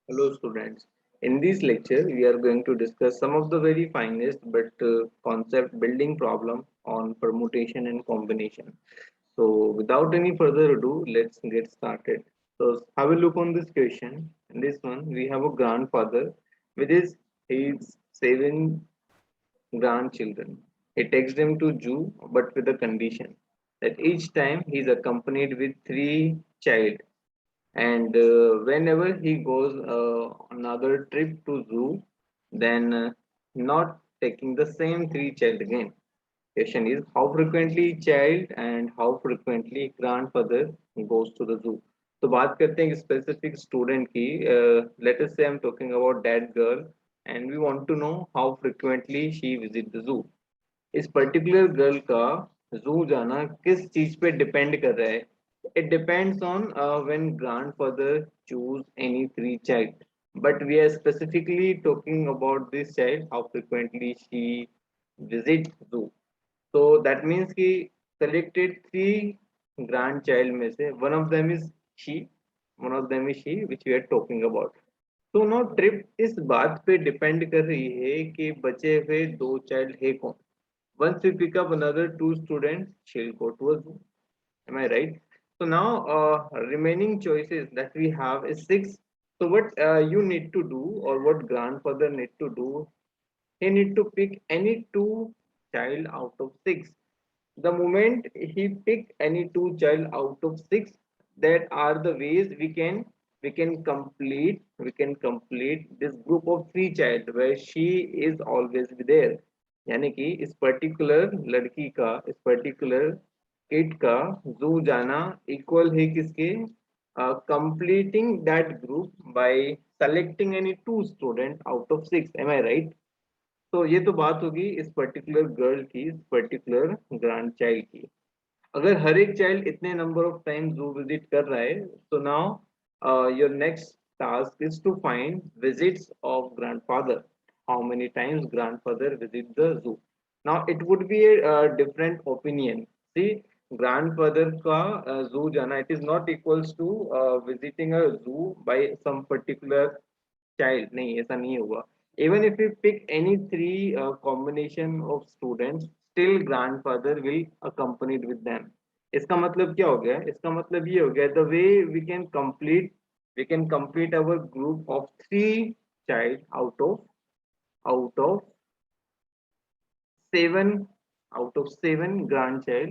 Hello students. In this lecture, we are going to discuss some of the very finest but concept building problem on permutation and combination. So without any further ado, let's get started. So have a look on this question. In this one, we have a grandfather with his seven grandchildren. He takes them to zoo, but with a condition that each time he is accompanied with three child, and whenever he goes another trip to zoo, then not taking the same three child again. Question is how frequently child and how frequently grandfather goes to the zoo. तो बात करते हैं specific student की. Let us say I am talking about that girl and we want to know how frequently she visit the zoo. इस particular girl का zoo जाना किस चीज पे डिपेंड कर रहा है. It depends on when grandfather choose any three child, but we are specifically talking about this child how frequently she visit zoo. तो दैट मीन्स कि selected three grandchild में से one of them is she, one of them is she which we are talking about. तो no trip इस बात पे depend कर रही है कि बचे हुए दो चाइल्ड है कौन. Once we pick up another two students, she'll go to a zoo. Am I right? So now remaining choices that we have is six. So what you need to do, or what grandfather need to do, he need to pick any two child out of six. The moment he pick any two child out of six, that are the ways we can complete this group of three child where she is always be there. यानी कि इस particular लड़की का, इस particular kid का zoo जाना equal है किसके, completing that group by selecting any two student out of six. Am I right? तो ये तो बात होगी इस पर्टिकुलर गर्ल की, इस पर्टिकुलर ग्रैंड चाइल्ड की. अगर हर एक चाइल्ड इतने number of time zoo visit कर रहा है, तो now your next task is to find visits of grandfather. How many times grandfather visit the zoo. Now it would be different opinion. See, grandfather का zoo जाना, it is not equals to visiting a zoo by some particular child. नहीं, ऐसा नहीं होगा. Even if we pick any three combination of students, still grandfather will accompanied with them. इसका मतलब क्या हो गया? इसका मतलब ये हो गया, the way we can complete our group of three child out of seven, grandchild,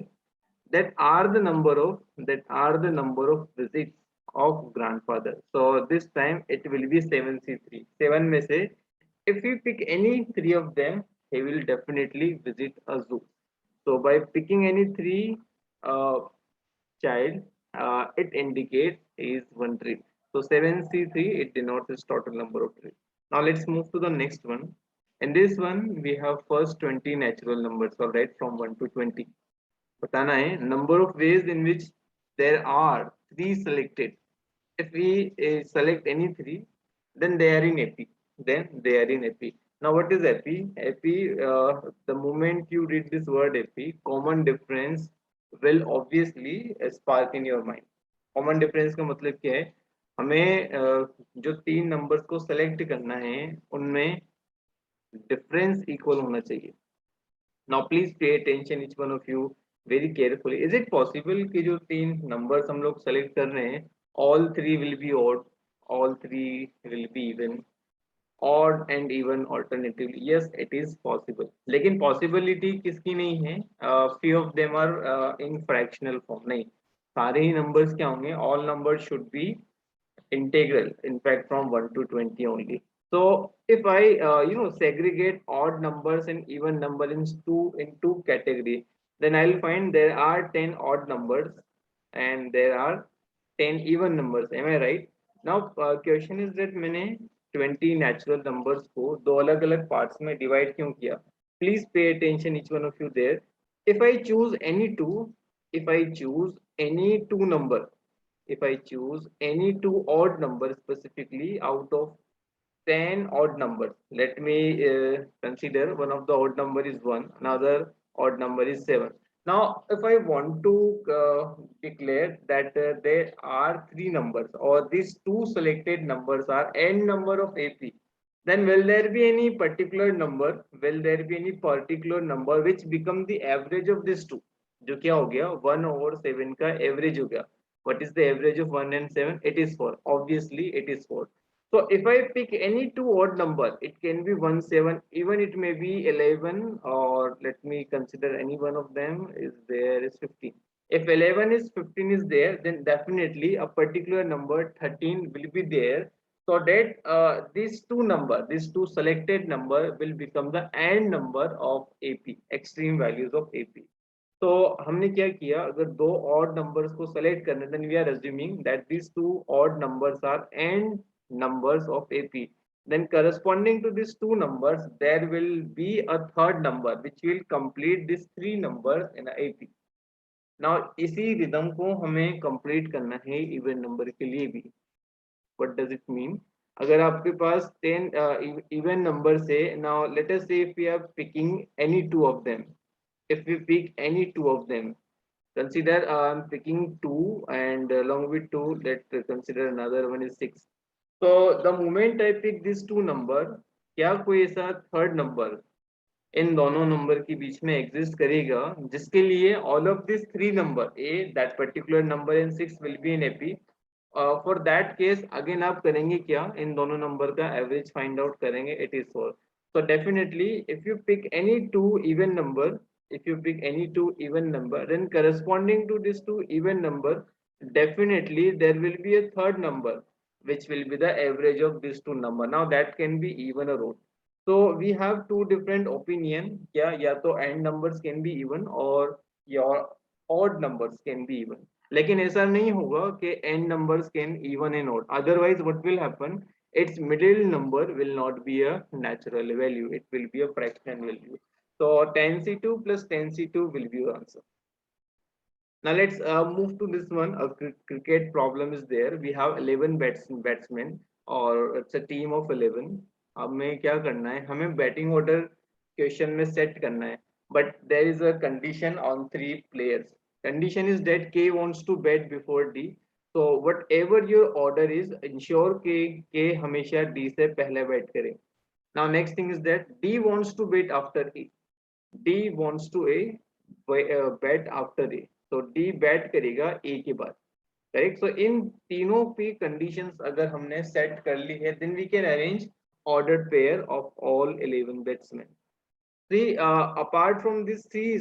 that are the number of visits of grandfather. So this time it will be 7c3. 7 में से if we pick any three of them, he will definitely visit a zoo. So by picking any three uh, child, it indicates is one trip. So 7c3, it denotes its total number of trips. Now let's move to the next one. In this one, we have first 20 natural numbers, all right, from 1 to 20. बताना है number of ways in which there are three selected. If we select any three, then they are in AP. Now what is AP? AP, the moment you read this word AP, common difference will obviously spark in your mind. Common difference का मतलब क्या है? हमें जो तीन numbers को select करना है उनमें डिफरेंस इक्वल होना चाहिए. Now please pay attention each one of you very carefully. Is it possible कि जो तीन numbers हम लोग select कर रहे हैं, all three will be odd, all three will be even, odd and even alternatively? Yes, it is possible. लेकिन possibility किसकी नहीं है? Few of them are in fractional form. नहीं, सारे ही numbers क्या होंगे? All numbers should be integral, in fact from 1 to 20 only. So if I segregate odd numbers and even number into category, then I'll find there are 10 odd numbers and there are 10 even numbers. Am I right? Now question is that मैंने 20 natural numbers को दो अलग अलग parts में divide क्यों किया? Please pay attention each one of you there. If I choose any two, if I choose any two number, if I choose any two odd numbers specifically out of 10 odd numbers, let me consider one of the odd number is 1, another odd number is 7. Now, if I want to declare that there are three numbers or these two selected numbers are n number of AP, then will there be any particular number? Will there be any particular number which become the average of these two? जो क्या हो गया 1/7 का average हो गया. What is the average of 1 and 7? It is 4. Obviously, it is 4. So if I pick any two odd number, it can be 1, 7, even it may be 11, or let me consider any one of them is there is 15. If 11 is 15 is there, then definitely a particular number 13 will be there. So that these two selected number will become the AND number of AP, extreme values of AP. तो हमने क्या किया अगर दो odd numbers को select करने then we are assuming that these two odd numbers are AND numbers of AP. Then corresponding to these two numbers, there will be a third number which will complete these three numbers in a AP. Now इसी rhythm को हमें complete करना है even number के लिए भी. What does it mean? अगर आपके पास 10 even number से now let us say if we are picking any two of them. If we pick any two of them, consider I'm picking 2 and along with 2 let's consider another one is 6. So the moment I pick these two number, क्या कोई ऐसा third number इन दोनों number के बीच में exist करेगा जिसके लिए all of this three number A that particular number in 6 will be in AP. For that case again आप करेंगे क्या इन दोनों नंबर का एवरेज फाइंड आउट करेंगे it is 4. So definitely if you pick any two even number, if you pick any two even number, then corresponding to this two even number, definitely there will be a third number which will be the average of these two number. Now that can be even or odd. So we have two different opinion. Yeah, या तो end numbers can be even or your odd numbers can be even. लेकिन ऐसा नहीं होगा कि end numbers can even and odd. Otherwise, what will happen? Its middle number will not be a natural value. It will be a fraction value. So 10C2 plus 10C2 will be your answer. Now let's move to this one. A cricket problem is there. We have 11 batsmen or it's a team of 11. हमें क्या करना है हमें batting order question में set करना है but there is a condition on three players. Condition is that K wants to bat before D. So whatever your order is, ensure कि K हमेशा D से पहले बैट करे. Now next thing is that D wants to bat after E. D wants to bat after A. तो D bat करेगा A के बाद. Correct. सो इन तीनों पे कंडीशंस अगर हमने सेट कर ली है then we can arrange ordered pair of all 11 batsmen. See, apart from these three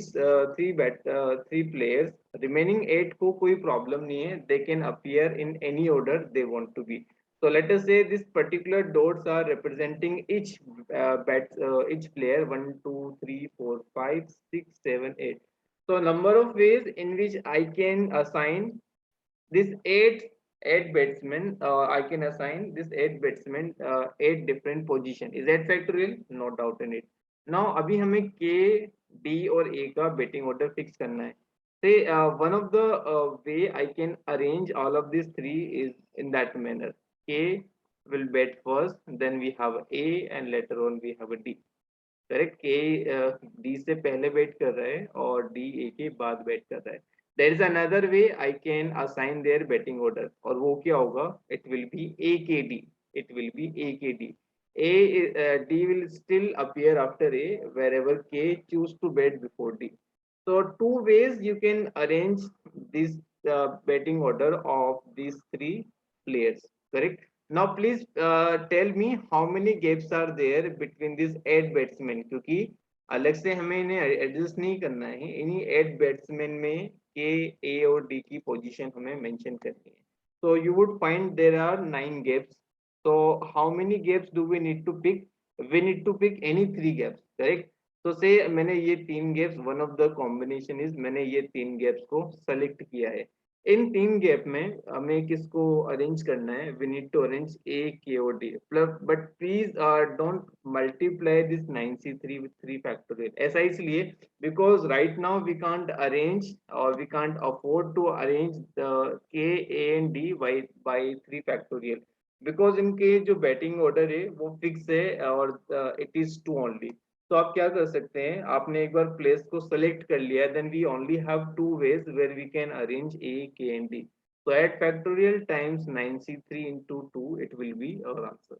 players, remaining 8 को कोई problem नहीं है. They can appear in any order they want to be. So let us say this particular dots are representing each player 1, 2, 3, 4, 5, 6, 7, 8. So number of ways in which I can assign this eight batsmen. I can assign this eight batsmen eight different position. Is that factorial? No doubt in it. Now अभी हमें K, D और A का betting order fix करना है. Say one of the way I can arrange all of these three is in that manner. K will bet first, then we have A and later on we have a D. Correct. के D से पहले wait कर रहा है और D A के बाद wait कर रहा है. There is another way I can assign their batting order और वो क्या होगा it will be A K D. It will be A K D. A D will still appear after A wherever K choose to bet before D. So two ways you can arrange this betting order of these three players. Correct. Now please tell me how many gaps are there between these 8 batsmen क्योंकि अलग से हमें इन्हें adjust नहीं करना है. इन्हीं 8 batsmen में के ए और डी की पोजीशन हमें मेंशन करनी है. So you would find there are 9 gaps. So how many gaps do we need to pick? We need to pick any 3 gaps. Correct. तो से मैंने ये 3 gaps one of the combination is मैंने ये 3 gaps को select किया है. इन 3 gap में हमें किसको अरेंज करना है वी नीड टू अरेंज ए के और D plus but please don't multiply this 9C3 with 3 factorial. ऐसा इसलिए because right now we can't arrange or we can't afford to arrange the K, A and D by 3 factorial because इनके जो batting order है वो fix है और it is 2 only. तो आप क्या कर सकते हैं, आपने एक बार प्लेस को सेलेक्ट कर लिया, then we only have two ways where we can arrange a, k and d. So add factorial times 9c3 into 2, it will be our answer.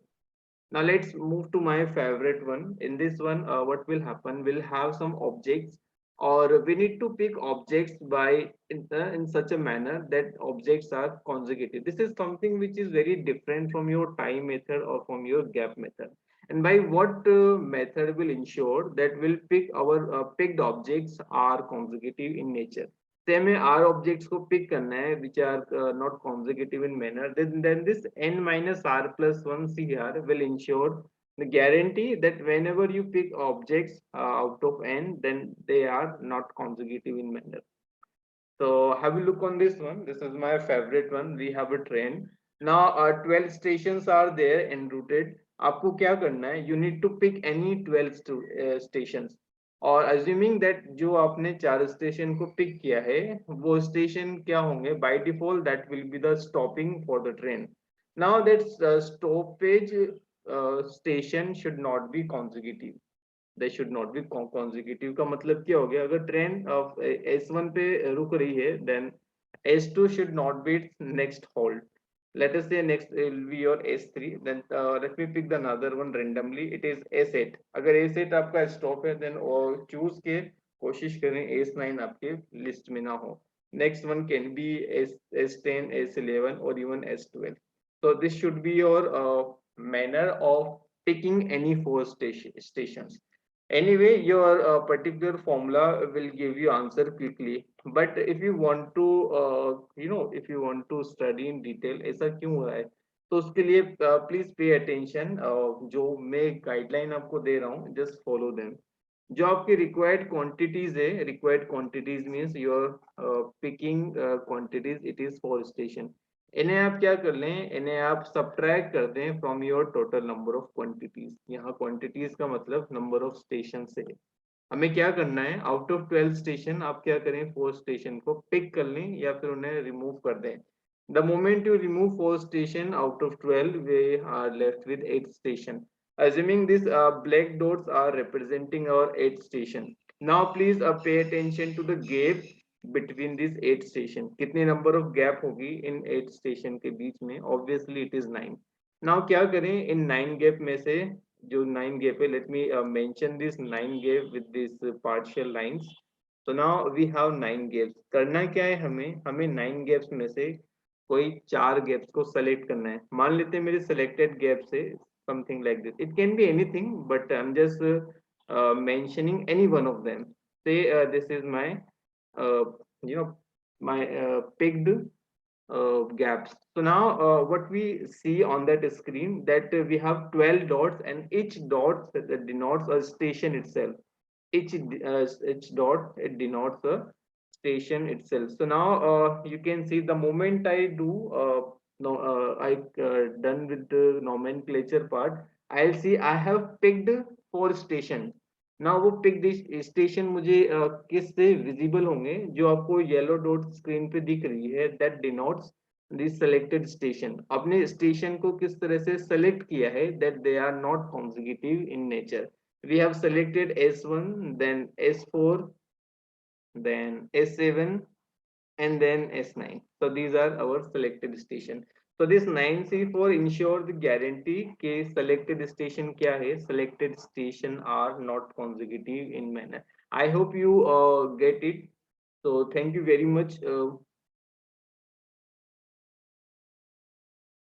Now let's move to my favorite one. In this one, what will happen, we'll have some objects, or we need to pick objects by in such a manner that objects are consecutive. This is something which is very different from your time method or from your gap method. And by what method will ensure that we'll pick our picked objects are consecutive in nature. से हमें r objects को pick करना है which are not consecutive in manner, then this n minus r plus 1 cr will ensure the guarantee that whenever you pick objects out of n, then they are not consecutive in manner. So have a look on this one. This is my favorite one. We have a train. Now 12 stations are there en routed. आपको क्या करना है? You need to pick any 12 stations. और assuming that जो आपने 4 station को pick किया है, वो स्टेशन क्या होंगे? By default, that will be the stopping for the train. Now that stoppage station should not be consecutive. They should not B consecutive का मतलब क्या हो गया, अगर ट्रेन S1 पे रुक रही है, then S2 should not be its next halt. Let us say next will be your S3, then let me pick the another one randomly. It is S8. अगर S8 आपका स्टॉप है, then choose के कोशिश करें S9 आपके list में ना हो. Next one can be S10, S11 or even S12. So this should be your manner of picking any four stations. Anyway, your particular formula will give you answer quickly. But if you want to if you want to study in detail, ऐसा क्यों हो रहा है, तो उसके लिए please pay attention. जो मैं गाइडलाइन आपको दे रहा हूँ, जस्ट फॉलो देम. जो आपकी रिक्वायर्ड क्वांटिटीज है, required quantities means your picking quantities, it is for station. इन्हें आप क्या कर लें, इन्हें आप सब्ट्रैक्ट कर दें from your total number of quantities. यहाँ क्वांटिटीज का मतलब नंबर ऑफ स्टेशन से. हमें क्या करना है, आउट ऑफ 12 स्टेशन आप क्या करें, 4 स्टेशन को पिक कर लें या फिर उन्हें रिमूव कर दें. The moment you remove 4 station out of 12, we are left with 8 station. Assuming these black dots are representing our 8 station. Now please pay attention to the gap between these 8 station. कितने number of gap होगी इन 8 station के बीच में? Obviously it is 9. Now क्या करें, इन 9 gap में से जो 9 gap है, let me mention this 9 gap with this partial lines. So now we have 9 gaps. करना क्या है, हमें 9 gaps में से कोई 4 gaps को select करना है. मान लेते हैं मेरे selected gap से something like this. It can be anything, but I'm just mentioning any one of them. Say this is my uh, you know my picked gaps. So now what we see on that screen, that we have 12 dots, and each dot denotes a station itself. Each dot, it denotes a station itself. So now you can see the moment I do no I done with the nomenclature part, I'll see I have picked 4 station. now वो picked station मुझे किससे visible होंगे, जो आपको yellow dot screen पे दिख रही है, that denotes the selected station. अपने station को किस तरह से select किया है, that they are not consecutive in nature. We have selected S1, then S4, then S7, and then S9. So these are our selected station. So this 9C4 ensure the guarantee कि selected station क्या है, selected station are not consecutive in manner. I hope you get it. So thank you very much